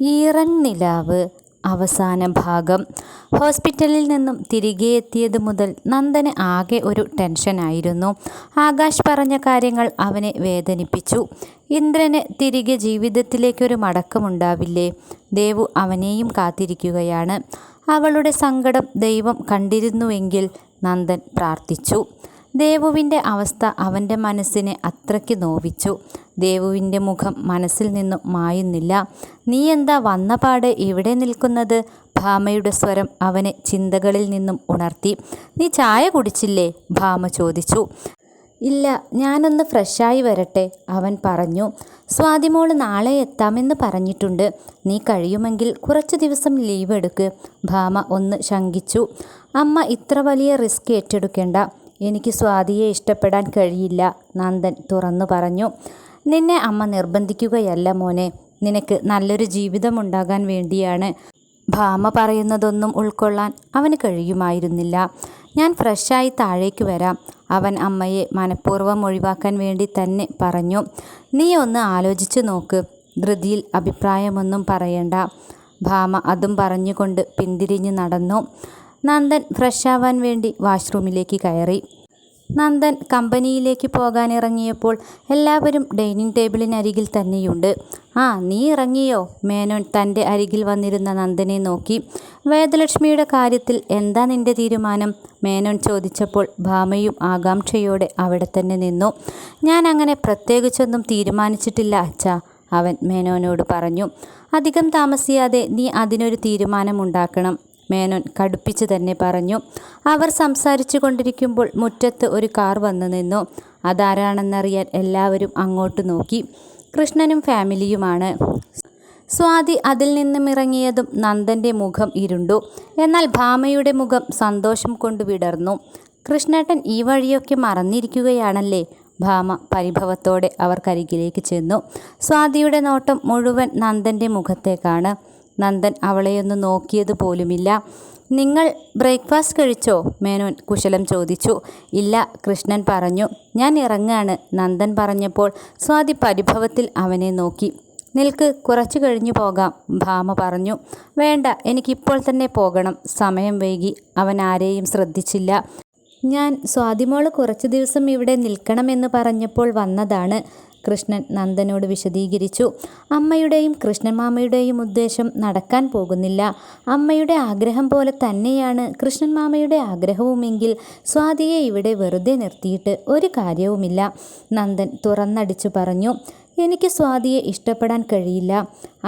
ഈറൻ നിലാവ് അവസാന ഭാഗം. ഹോസ്പിറ്റലിൽ നിന്നും തിരികെ എത്തിയത് മുതൽ നന്ദന് ആകെ ഒരു ടെൻഷനായിരുന്നു. ആകാശ് പറഞ്ഞ കാര്യങ്ങൾ അവനെ വേദനിപ്പിച്ചു. ഇന്ദ്രന് തിരികെ ജീവിതത്തിലേക്കൊരു മടക്കമുണ്ടാവില്ലേ? ദേവു അവനെയും കാത്തിരിക്കുകയാണ്. അവളുടെ സങ്കടം ദൈവം കണ്ടിരുന്നുവെങ്കിൽ നന്ദൻ പ്രാർത്ഥിച്ചു. ദേവുവിൻ്റെ അവസ്ഥ അവൻ്റെ മനസ്സിനെ അത്രയ്ക്ക് നോവിച്ചു. ദേവുവിൻ്റെ മുഖം മനസ്സിൽ നിന്നും മായുന്നില്ല. നീ എന്താ വന്നപാടെ ഇവിടെ നിൽക്കുന്നത്? ഭാമയുടെ സ്വരം അവനെ ചിന്തകളിൽ നിന്നും ഉണർത്തി. നീ ചായ കുടിച്ചില്ലേ? ഭാമ ചോദിച്ചു. ഇല്ല, ഞാനൊന്ന് ഫ്രഷായി വരട്ടെ, അവൻ പറഞ്ഞു. സ്വാതിമോള് നാളെ എത്താമെന്ന് പറഞ്ഞിട്ടുണ്ട്. നീ കഴിയുമെങ്കിൽ കുറച്ച് ദിവസം ലീവ് എടുക്ക്. ഭാമ ഒന്ന് ശങ്കിച്ചു. അമ്മ ഇത്ര വലിയ റിസ്ക് ഏറ്റെടുക്കേണ്ട. എനിക്ക് സ്വാതിയെ ഇഷ്ടപ്പെടാൻ കഴിയില്ല, നന്ദൻ തുറന്നു പറഞ്ഞു. നിന്നെ അമ്മ നിർബന്ധിക്കുകയല്ല മോനെ, നിനക്ക് നല്ലൊരു ജീവിതമുണ്ടാകാൻ വേണ്ടിയാണ്. ഭാമ പറയുന്നതൊന്നും ഉൾക്കൊള്ളാൻ അവന് കഴിയുമായിരുന്നില്ല. ഞാൻ ഫ്രഷായി താഴേക്ക് വരാം, അവൻ അമ്മയെ മനഃപൂർവ്വം ഒഴിവാക്കാൻ വേണ്ടി തന്നെ പറഞ്ഞു. നീ ഒന്ന് ആലോചിച്ചു നോക്ക്, ധൃതിയിൽ അഭിപ്രായമൊന്നും പറയണ്ട. ഭാമ അതും പറഞ്ഞുകൊണ്ട് പിന്തിരിഞ്ഞു നടന്നു. നന്ദൻ ഫ്രഷാവാൻ വേണ്ടി വാഷ്റൂമിലേക്ക് കയറി. നന്ദൻ കമ്പനിയിലേക്ക് പോകാനിറങ്ങിയപ്പോൾ എല്ലാവരും ഡൈനിങ് ടേബിളിനരികിൽ തന്നെയുണ്ട്. ആ, നീ ഇറങ്ങിയോ? മേനോൻ തൻ്റെ അരികിൽ വന്നിരുന്ന നന്ദനെ നോക്കി. വേദലക്ഷ്മിയുടെ കാര്യത്തിൽ എന്താ നിന്റെ തീരുമാനം? മേനോൻ ചോദിച്ചപ്പോൾ ഭാമയും ആകാംക്ഷയോടെ അവിടെ തന്നെ നിന്നു. ഞാൻ അങ്ങനെ പ്രത്യേകിച്ചൊന്നും തീരുമാനിച്ചിട്ടില്ല അച്ഛാ, അവൻ മേനോനോട് പറഞ്ഞു. അധികം താമസിയാതെ നീ അതിനൊരു തീരുമാനമുണ്ടാക്കണം, മേനോൻ കടുപ്പിച്ച് തന്നെ പറഞ്ഞു. അവർ സംസാരിച്ചു കൊണ്ടിരിക്കുമ്പോൾ മുറ്റത്ത് ഒരു കാർ വന്നു നിന്നു. അതാരാണെന്നറിയാൻ എല്ലാവരും അങ്ങോട്ട് നോക്കി. കൃഷ്ണനും ഫാമിലിയുമാണ്. സ്വാതി അതിൽ നിന്നും ഇറങ്ങിയതും നന്ദൻ്റെ മുഖം ഇരുണ്ടു. എന്നാൽ ഭാമയുടെ മുഖം സന്തോഷം കൊണ്ട് വിടർന്നു. കൃഷ്ണേട്ടൻ ഈ വഴിയൊക്കെ മറന്നിരിക്കുകയാണല്ലേ? ഭാമ പരിഭവത്തോടെ അവർക്കരികിലേക്ക് ചെന്നു. സ്വാതിയുടെ നോട്ടം മുഴുവൻ നന്ദൻ്റെ മുഖത്തേക്കാണ്. നന്ദൻ അവളെയൊന്ന് നോക്കിയത് പോലുമില്ല. നിങ്ങൾ ബ്രേക്ക്ഫാസ്റ്റ് കഴിച്ചോ? മേനോൻ കുശലം ചോദിച്ചു. ഇല്ല, കൃഷ്ണൻ പറഞ്ഞു. ഞാൻ ഇറങ്ങാണ്, നന്ദൻ പറഞ്ഞപ്പോൾ സ്വാതി പരിഭവത്തിൽ അവനെ നോക്കി. നിൽക്ക്, കുറച്ചു കഴിഞ്ഞു പോകാം, ഭാമ പറഞ്ഞു. വേണ്ട, എനിക്കിപ്പോൾ തന്നെ പോകണം, സമയം വൈകി. അവൻ ആരെയും ശ്രദ്ധിച്ചില്ല. ഞാൻ സ്വാതിമോള് കുറച്ചു ദിവസം ഇവിടെ നിൽക്കണമെന്ന് പറഞ്ഞപ്പോൾ വന്നതാണ്, കൃഷ്ണൻ നന്ദനോട് വിശദീകരിച്ചു. അമ്മയുടെയും കൃഷ്ണൻ മാമയുടെയും ഉദ്ദേശം നടക്കാൻ പോകുന്നില്ല. അമ്മയുടെ ആഗ്രഹം പോലെ തന്നെയാണ് കൃഷ്ണൻ മാമയുടെ ആഗ്രഹവുമെങ്കിൽ സ്വാതിയെ ഇവിടെ വെറുതെ നിർത്തിയിട്ട് ഒരു കാര്യവുമില്ല, നന്ദൻ തുറന്നടിച്ചു പറഞ്ഞു. എനിക്ക് സ്വാതിയെ ഇഷ്ടപ്പെടാൻ കഴിയില്ല.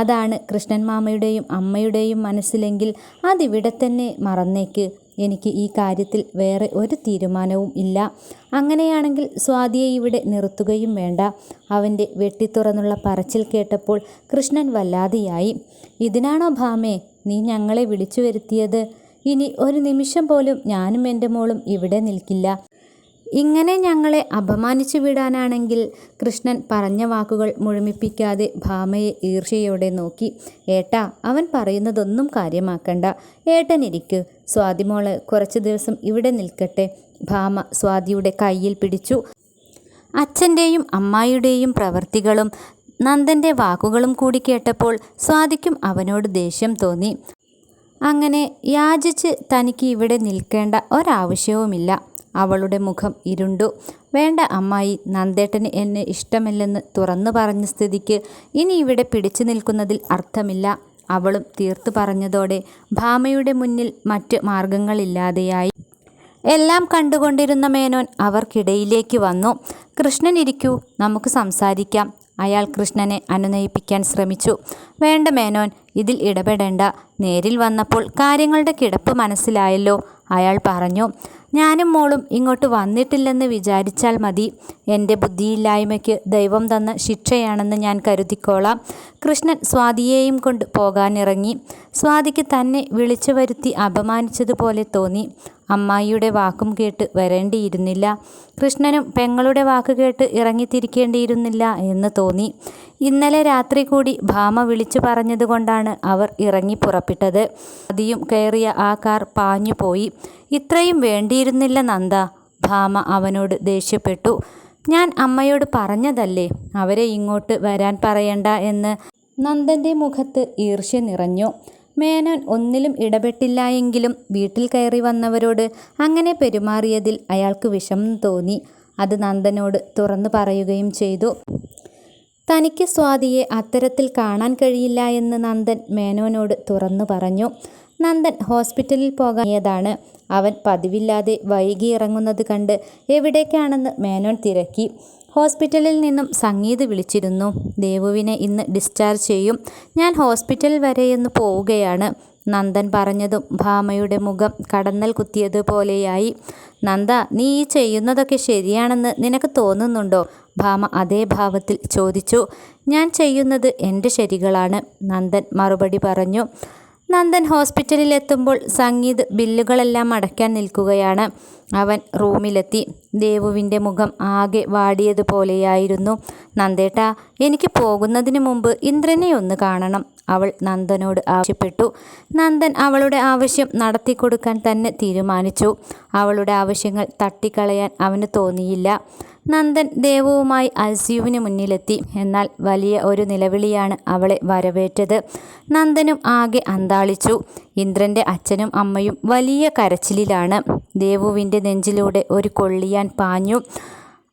അതാണ് കൃഷ്ണൻ മാമയുടെയും അമ്മയുടെയും മനസ്സിലെങ്കിൽ അതിവിടെ തന്നെ മറന്നേക്ക്. എനിക്ക് ഈ കാര്യത്തിൽ വേറെ ഒരു തീരുമാനവും ഇല്ല. അങ്ങനെയാണെങ്കിൽ സ്വാതിയെ ഇവിടെ നിർത്തുകയും വേണ്ട. അവൻ്റെ വെട്ടിത്തുറന്നുള്ള പറച്ചിൽ കേട്ടപ്പോൾ കൃഷ്ണൻ വല്ലാതെയായി. ഇതിനാണോ ഭാമേ നീ ഞങ്ങളെ വിളിച്ചു വരുത്തിയത്? ഇനി ഒരു നിമിഷം പോലും ഞാനും എൻ്റെ മോളും ഇവിടെ നിൽക്കില്ല. ഇങ്ങനെ ഞങ്ങളെ അപമാനിച്ചു വിടാനാണെങ്കിൽ, കൃഷ്ണൻ പറഞ്ഞ വാക്കുകൾ മുഴുമിപ്പിക്കാതെ ഭാമയെ ഈർഷ്യയോടെ നോക്കി. ഏട്ടാ, അവൻ പറയുന്നതൊന്നും കാര്യമാക്കണ്ട. ഏട്ടനിരിക്ക്, സ്വാതിമോള് കുറച്ച് ദിവസം ഇവിടെ നിൽക്കട്ടെ. ഭാമ സ്വാതിയുടെ കയ്യിൽ പിടിച്ചു. അച്ഛൻ്റെയും അമ്മായിയുടെയും പ്രവൃത്തികളും നന്ദൻ്റെ വാക്കുകളും കൂടി കേട്ടപ്പോൾ സ്വാതിക്കും അവനോട് ദേഷ്യം തോന്നി. അങ്ങനെ യാചിച്ച് തനിക്ക് ഇവിടെ നിൽക്കേണ്ട ഒരാവശ്യവുമില്ല. അവളുടെ മുഖം ഇരുണ്ടു. വേണ്ട അമ്മായി, നന്ദേട്ടന് എന്നെ ഇഷ്ടമില്ലെന്ന് തുറന്നു പറഞ്ഞ സ്ഥിതിക്ക് ഇനി ഇവിടെ പിടിച്ചു നിൽക്കുന്നതിൽ അർത്ഥമില്ല. അവളും തീർത്തു പറഞ്ഞതോടെ ഭാമയുടെ മുന്നിൽ മറ്റ് മാർഗങ്ങളില്ലാതെയായി. എല്ലാം കണ്ടുകൊണ്ടിരുന്ന മേനോൻ അവർക്കിടയിലേക്ക് വന്നു. കൃഷ്ണൻ ഇരിക്കൂ, നമുക്ക് സംസാരിക്കാം. അയാൾ കൃഷ്ണനെ അനുനയിപ്പിക്കാൻ ശ്രമിച്ചു. വേണ്ട മേനോൻ, ഇതിൽ ഇടപെടേണ്ട. നേരിൽ വന്നപ്പോൾ കാര്യങ്ങളുടെ കിടപ്പ് മനസ്സിലായല്ലോ, അയാൾ പറഞ്ഞു. ഞാനും മോളും ഇങ്ങോട്ട് വന്നിട്ടില്ലെന്ന് വിചാരിച്ചാൽ മതി. എൻ്റെ ബുദ്ധിയില്ലായ്മയ്ക്ക് ദൈവം തന്ന ശിക്ഷയാണെന്ന് ഞാൻ കരുതിക്കോളാം. കൃഷ്ണൻ സ്വാതിയെയും കൊണ്ട് പോകാനിറങ്ങി. സ്വാതിക്ക് തന്നെ വിളിച്ചു വരുത്തി അപമാനിച്ചതുപോലെ തോന്നി. അമ്മായിയുടെ വാക്കും കേട്ട് വരേണ്ടിയിരുന്നില്ല. കൃഷ്ണനും പെങ്ങളുടെ വാക്ക് കേട്ട് ഇറങ്ങിത്തിരിക്കേണ്ടിയിരുന്നില്ല എന്ന് തോന്നി. ഇന്നലെ രാത്രി കൂടി ഭാമ വിളിച്ചു പറഞ്ഞതുകൊണ്ടാണ് അവർ ഇറങ്ങി പുറപ്പെട്ടത്. അതിയും കയറിയ ആ കാർ പാഞ്ഞുപോയി. ഇത്രയും വേണ്ടിയിരുന്നില്ല നന്ദ, ഭാമ അവനോട് ദേഷ്യപ്പെട്ടു. ഞാൻ അമ്മയോട് പറഞ്ഞതല്ലേ അവരെ ഇങ്ങോട്ട് വരാൻ പറയണ്ട എന്ന്. നന്ദൻ്റെ മുഖത്ത് ഈർഷ്യ നിറഞ്ഞു. മേനോൻ ഒന്നിലും ഇടപെട്ടില്ലായെങ്കിലും വീട്ടിൽ കയറി വന്നവരോട് അങ്ങനെ പെരുമാറിയതിൽ അയാൾക്ക് വിഷമം തോന്നി. അത് നന്ദനോട് തുറന്നു പറയുകയും ചെയ്തു. തനിക്ക് സ്വാതിയെ അത്തരത്തിൽ കാണാൻ കഴിയില്ല എന്ന് നന്ദൻ മേനോനോട് തുറന്നു പറഞ്ഞു. നന്ദൻ ഹോസ്പിറ്റലിൽ പോകാനിയതാണ്. അവൻ പതിവില്ലാതെ വൈകി ഇറങ്ങുന്നത് കണ്ട് എവിടേക്കാണെന്ന് മേനോൻ തിരക്കി. ഹോസ്പിറ്റലിൽ നിന്നും സംഗീത് വിളിച്ചിരുന്നു. ദേവുവിനെ ഇന്ന് ഡിസ്ചാർജ് ചെയ്യും. ഞാൻ ഹോസ്പിറ്റൽ വരെയൊന്ന് പോവുകയാണ്. നന്ദൻ പറഞ്ഞതും ഭാമയുടെ മുഖം കടന്നൽ കുത്തിയതുപോലെയായി. നന്ദ, നീ ഈ ചെയ്യുന്നതൊക്കെ ശരിയാണെന്ന് നിനക്ക് തോന്നുന്നുണ്ടോ? ഭാമ അതേ ഭാവത്തിൽ ചോദിച്ചു. ഞാൻ ചെയ്യുന്നത് എൻ്റെ ശരികളാണ്, നന്ദൻ മറുപടി പറഞ്ഞു. നന്ദൻ ഹോസ്പിറ്റലിലെത്തുമ്പോൾ സംഗീത് ബില്ലുകളെല്ലാം അടയ്ക്കാൻ നിൽക്കുകയാണ്. അവൻ റൂമിലെത്തി. ദേവുവിൻ്റെ മുഖം ആകെ വാടിയതുപോലെയായിരുന്നു. നന്ദേട്ടാ, എനിക്ക് പോകുന്നതിന് മുമ്പ് ഇന്ദ്രനെ ഒന്ന് കാണണം, അവൾ നന്ദനോട് ആവശ്യപ്പെട്ടു. നന്ദൻ അവളുടെ ആവശ്യം നടത്തിക്കൊടുക്കാൻ തന്നെ തീരുമാനിച്ചു. അവളുടെ ആവശ്യങ്ങൾ തട്ടിക്കളയാൻ അവന് തോന്നിയില്ല. നന്ദൻ ദേവുവുമായി ഐസിയുവിന് മുന്നിലെത്തി. എന്നാൽ വലിയ ഒരു നിലവിളിയാണ് അവളെ വരവേറ്റത്. നന്ദനും ആകെ അന്താളിച്ചു. ഇന്ദ്രൻ്റെ അച്ഛനും അമ്മയും വലിയ കരച്ചിലിലാണ്. ദേവുവിൻ്റെ നെഞ്ചിലൂടെ ഒരു കൊള്ളിയാൻ പാഞ്ഞു.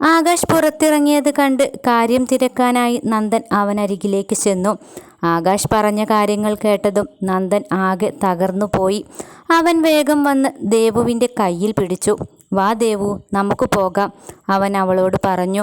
ആകാശ് പുറത്തിറങ്ങിയത് കണ്ട് കാര്യം തിരക്കാനായി നന്ദൻ അവനരികിലേക്ക് ചെന്നു. ആകാശ് പറഞ്ഞ കാര്യങ്ങൾ കേട്ടതും നന്ദൻ ആകെ തകർന്നു പോയി. അവൻ വേഗം വന്ന് ദേവുവിൻ്റെ കയ്യിൽ പിടിച്ചു. വാ ദേവു, നമുക്ക് പോകാം, അവൻ അവളോട് പറഞ്ഞു.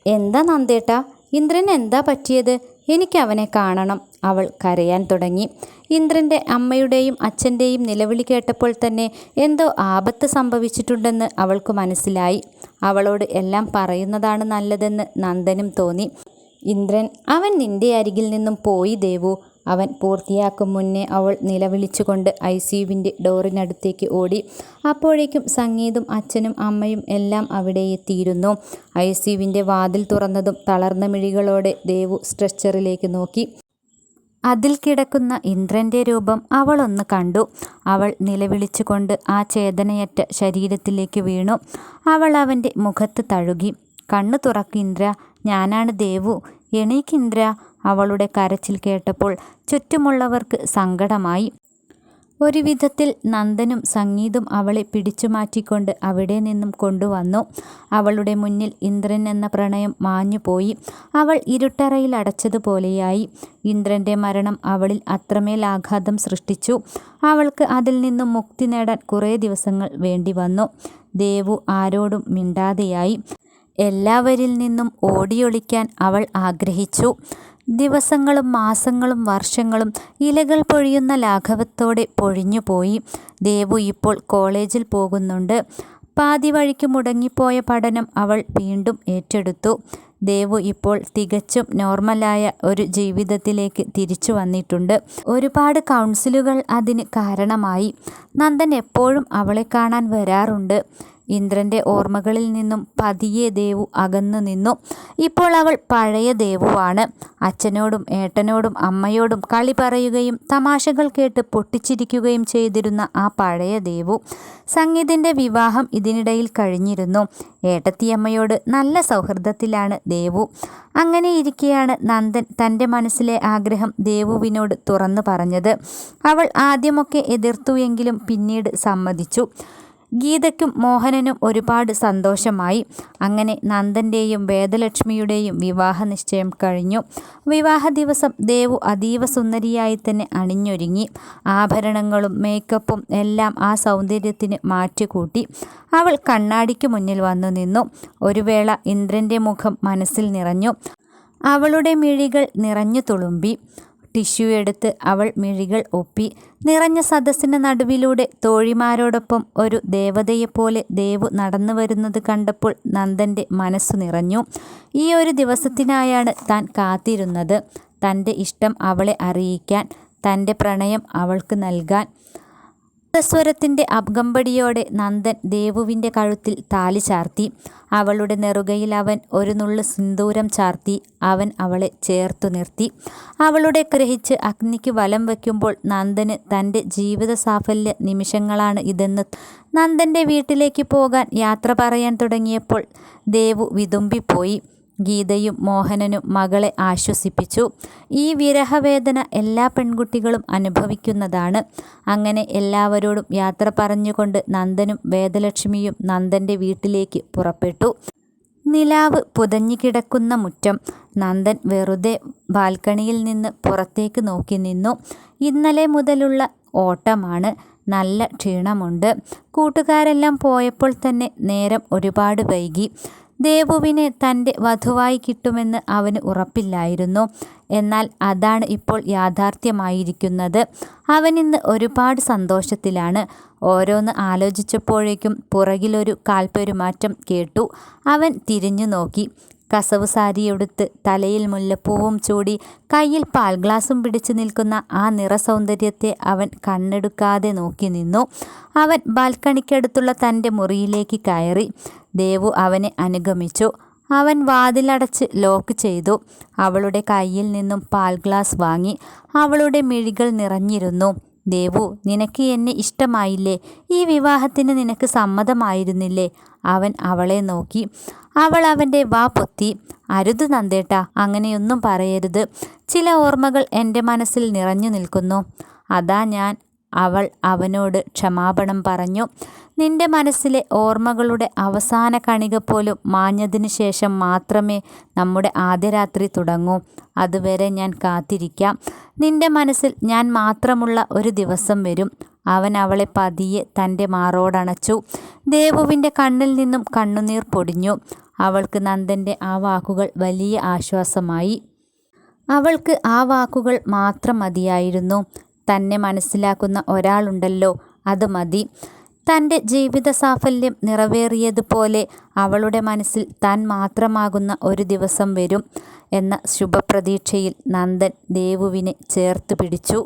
എന്താ നന്ദേട്ടാ, ഇന്ദ്രന് എന്താ പറ്റിയത്? എനിക്ക് അവനെ കാണണം, അവൾ കരയാൻ തുടങ്ങി. ഇന്ദ്രൻ്റെ അമ്മയുടെയും അച്ഛൻ്റെയും നിലവിളി കേട്ടപ്പോൾ തന്നെ എന്തോ ആപത്ത് സംഭവിച്ചിട്ടുണ്ടെന്ന് അവൾക്ക് മനസ്സിലായി. അവളോട് എല്ലാം പറയുന്നതാണ് നല്ലതെന്ന് നന്ദനും തോന്നി. ഇന്ദ്രൻ, അവൻ നിന്റെ അരികിൽ നിന്നും പോയി ദേവു, അവൻ പൂർത്തിയാക്കും മുന്നേ അവൾ നിലവിളിച്ചുകൊണ്ട് ഐസിയുവിൻ്റെ ഡോറിനടുത്തേക്ക് ഓടി. അപ്പോഴേക്കും സംഗീതും അച്ഛനും അമ്മയും എല്ലാം അവിടെ എത്തിയിരുന്നു. ഐസിയുവിൻ്റെ വാതിൽ തുറന്നതും തളർന്ന മിഴികളോടെ ദേവു സ്ട്രെച്ചറിലേക്ക് നോക്കി. അതിൽ കിടക്കുന്ന ഇന്ദ്രൻ്റെ രൂപം അവളൊന്ന് കണ്ടു. അവൾ നിലവിളിച്ചുകൊണ്ട് ആ ചേതനയറ്റ ശരീരത്തിലേക്ക് വീണു. അവൾ അവൻ്റെ മുഖത്ത് തഴുകി. കണ്ണു തുറക്ക് ഇന്ദ്ര, ഞാനാണ് ദേവു, എണീക്ക് ഇന്ദ്ര. അവളുടെ കരച്ചിൽ കേട്ടപ്പോൾ ചുറ്റുമുള്ളവർക്ക് സങ്കടമായി. ഒരു വിധത്തിൽ നന്ദനും സംഗീതും അവളെ പിടിച്ചു മാറ്റിക്കൊണ്ട് അവിടെ നിന്നും കൊണ്ടുവന്നു. അവളുടെ മുന്നിൽ ഇന്ദ്രൻ എന്ന പ്രണയം മാഞ്ഞുപോയി. അവൾ ഇരുട്ടറയിൽ അടച്ചതുപോലെയായി. ഇന്ദ്രൻ്റെ മരണം അവളിൽ അത്രമേൽ ആഘാതം സൃഷ്ടിച്ചു. അവൾക്ക് അതിൽ നിന്നും മുക്തി നേടാൻ കുറേ ദിവസങ്ങൾ വേണ്ടി വന്നു. ദേവു ആരോടും മിണ്ടാതെയായി. എല്ലാവരിൽ നിന്നും ഓടിയൊളിക്കാൻ അവൾ ആഗ്രഹിച്ചു. ദിവസങ്ങളും മാസങ്ങളും വർഷങ്ങളും ഇലകൾ പൊഴിയുന്ന ലാഘവത്തോടെ പൊഴിഞ്ഞുപോയി. ദേവു ഇപ്പോൾ കോളേജിൽ പോകുന്നുണ്ട്. പാതി വഴിക്ക് മുടങ്ങിപ്പോയ പഠനം അവൾ വീണ്ടും ഏറ്റെടുത്തു. ദേവു ഇപ്പോൾ തികച്ചും നോർമലായ ഒരു ജീവിതത്തിലേക്ക് തിരിച്ചു വന്നിട്ടുണ്ട്. ഒരുപാട് കൗൺസിലുകൾ അതിന് കാരണമായി. നന്ദൻ എപ്പോഴും അവളെ കാണാൻ വരാറുണ്ട്. ഇന്ദ്രൻ്റെ ഓർമ്മകളിൽ നിന്നും പതിയെ ദേവു അകന്നു നിന്നു. ഇപ്പോൾ അവൾ പഴയ ദേവുവാണ്. അച്ഛനോടും ഏട്ടനോടും അമ്മയോടും കളി പറയുകയും തമാശകൾ കേട്ട് പൊട്ടിച്ചിരിക്കുകയും ചെയ്തിരുന്ന ആ പഴയ ദേവു. സംഗീതിൻ്റെ വിവാഹം ഇതിനിടയിൽ കഴിഞ്ഞിരുന്നു. ഏട്ടത്തിയമ്മയോട് നല്ല സൗഹൃദത്തിലാണ് ദേവു. അങ്ങനെ ഇരിക്കെയാണ് നന്ദൻ തൻ്റെ മനസ്സിലെ ആഗ്രഹം ദേവുവിനോട് തുറന്നു പറഞ്ഞത്. അവൾ ആദ്യമൊക്കെ എതിർത്തു എങ്കിലും പിന്നീട് സമ്മതിച്ചു. ഗീതയ്ക്കും മോഹനനും ഒരുപാട് സന്തോഷമായി. അങ്ങനെ നന്ദൻ്റെയും വേദലക്ഷ്മിയുടെയും വിവാഹ നിശ്ചയം കഴിഞ്ഞു. വിവാഹ ദിവസം ദേവു അതീവ സുന്ദരിയായി തന്നെ അണിഞ്ഞൊരുങ്ങി. ആഭരണങ്ങളും മേക്കപ്പും എല്ലാം ആ സൗന്ദര്യത്തിന് മാറ്റുകൂട്ടി. അവൾ കണ്ണാടിക്ക് മുന്നിൽ വന്നു നിന്നു. ഒരു വേള ഇന്ദ്രൻ്റെ മുഖം മനസ്സിൽ നിറഞ്ഞു. അവളുടെ മിഴികൾ നിറഞ്ഞു തുളുമ്പി. ടിഷ്യൂ എടുത്ത് അവൾ മിഴികൾ ഒപ്പി. നിറഞ്ഞ സദസ്സിന് നടുവിലൂടെ തോഴിമാരോടൊപ്പം ഒരു ദേവതയെപ്പോലെ ദേവു നടന്നു വരുന്നത് കണ്ടപ്പോൾ നന്ദൻ്റെ മനസ്സു നിറഞ്ഞു. ഈ ഒരു ദിവസത്തിനായാണ് താൻ കാത്തിരുന്നത്. തൻ്റെ ഇഷ്ടം അവളെ അറിയിക്കാൻ, തൻ്റെ പ്രണയം അവൾക്ക് നൽകാൻ. സ്വരത്തിൻ്റെ അകമ്പടിയോടെ നന്ദൻ ദേവുവിൻ്റെ കഴുത്തിൽ താലി ചാർത്തി. അവളുടെ നെറുകയിൽ അവൻ ഒരു നുള്ളു സിന്ദൂരം ചാർത്തി. അവൻ അവളെ ചേർത്തു നിർത്തി. അവളുടെ ഗ്രഹിച്ച് അഗ്നിക്ക് വലം വയ്ക്കുമ്പോൾ നന്ദന് തൻ്റെ ജീവിത സാഫല്യ നിമിഷങ്ങളാണ് ഇതെന്ന്. നന്ദൻ്റെ വീട്ടിലേക്ക് പോകാൻ യാത്ര പറയാൻ തുടങ്ങിയപ്പോൾ ദേവു വിതുമ്പിപ്പോയി. ഗീതയും മോഹനനും മകളെ ആശ്വസിപ്പിച്ചു. ഈ വിരഹവേദന എല്ലാ പെൺകുട്ടികളും അനുഭവിക്കുന്നതാണ്. അങ്ങനെ എല്ലാവരോടും യാത്ര പറഞ്ഞുകൊണ്ട് നന്ദനും വേദലക്ഷ്മിയും നന്ദൻ്റെ വീട്ടിലേക്ക് പുറപ്പെട്ടു. നിലാവ് പുതഞ്ഞുകിടക്കുന്ന മുറ്റം. നന്ദൻ വെറുതെ ബാൽക്കണിയിൽ നിന്ന് പുറത്തേക്ക് നോക്കി നിന്നു. ഇന്നലെ മുതലുള്ള ഓട്ടമാണ്. നല്ല ക്ഷീണമുണ്ട്. കൂട്ടുകാരെല്ലാം പോയപ്പോൾ തന്നെ നേരം ഒരുപാട് വൈകി. ദേവുവിനെ തൻ്റെ വധുവായി കിട്ടുമെന്ന് അവന് ഉറപ്പില്ലായിരുന്നു. എന്നാൽ അതാണ് ഇപ്പോൾ യാഥാർത്ഥ്യമായിരിക്കുന്നത്. അവനിന്ന് ഒരുപാട് സന്തോഷത്തിലാണ്. ഓരോന്ന് ആലോചിച്ചപ്പോഴേക്കും പുറകിലൊരു കാൽപ്പെരുമാറ്റം കേട്ടു. അവൻ തിരിഞ്ഞു നോക്കി. കസവ് സാരിയെടുത്ത് തലയിൽ മുല്ലപ്പൂവും ചൂടി കയ്യിൽ പാൽ ഗ്ലാസും പിടിച്ചു നിൽക്കുന്ന ആ നിറസൗന്ദര്യത്തെ അവൻ കണ്ണെടുക്കാതെ നോക്കി നിന്നു. അവൻ ബാൽക്കണിക്കടുത്തുള്ള തൻ്റെ മുറിയിലേക്ക് കയറി. ദേവു അവനെ അനുഗമിച്ചു. അവൻ വാതിലടച്ച് ലോക്ക് ചെയ്തു. അവളുടെ കയ്യിൽ നിന്നും പാൽ ഗ്ലാസ് വാങ്ങി. അവളുടെ മിഴികൾ നിറഞ്ഞിരുന്നു. ദേവു, നിനക്ക് എന്നെ ഇഷ്ടമായില്ലേ? ഈ വിവാഹത്തിന് നിനക്ക് സമ്മതമായിരുന്നില്ലേ? അവൻ അവളെ നോക്കി. അവൾ അവൻ്റെ വാ പൊത്തി. അരുത് നന്ദേട്ടാ, അങ്ങനെയൊന്നും പറയരുത്. ചില ഓർമ്മകൾ എൻ്റെ മനസ്സിൽ നിറഞ്ഞു നിൽക്കുന്നു. അതാ ഞാൻ. അവൾ അവനോട് ക്ഷമാപണം പറഞ്ഞു. നിന്റെ മനസ്സിലെ ഓർമ്മകളുടെ അവസാന കണിക പോലും മാഞ്ഞതിനു ശേഷം മാത്രമേ നമ്മുടെ ആദ്യ രാത്രി തുടങ്ങൂ. അതുവരെ ഞാൻ കാത്തിരിക്കാം. നിന്റെ മനസ്സിൽ ഞാൻ മാത്രമുള്ള ഒരു ദിവസം വരും. അവൻ അവളെ പതിയെ തൻ്റെ മാറോടണച്ചു. ദേവുവിൻ്റെ കണ്ണിൽ നിന്നും കണ്ണുനീർ പൊടിഞ്ഞു. അവൾക്ക് നന്ദൻ്റെ ആ വാക്കുകൾ വലിയ ആശ്വാസമായി. അവൾക്ക് ആ വാക്കുകൾ മാത്രം മതിയായിരുന്നു. തന്നെ മനസ്സിലാക്കുന്ന ഒരാളുണ്ടല്ലോ, അത് മതി. തൻ്റെ ജീവിത സാഫല്യം നിറവേറിയതുപോലെ അവളുടെ മനസ്സിൽ താൻ മാത്രമാകുന്ന ഒരു ദിവസം വരും എന്ന ശുഭപ്രതീക്ഷയിൽ നന്ദൻ ദേവുവിനെ ചേർത്ത് പിടിച്ചു.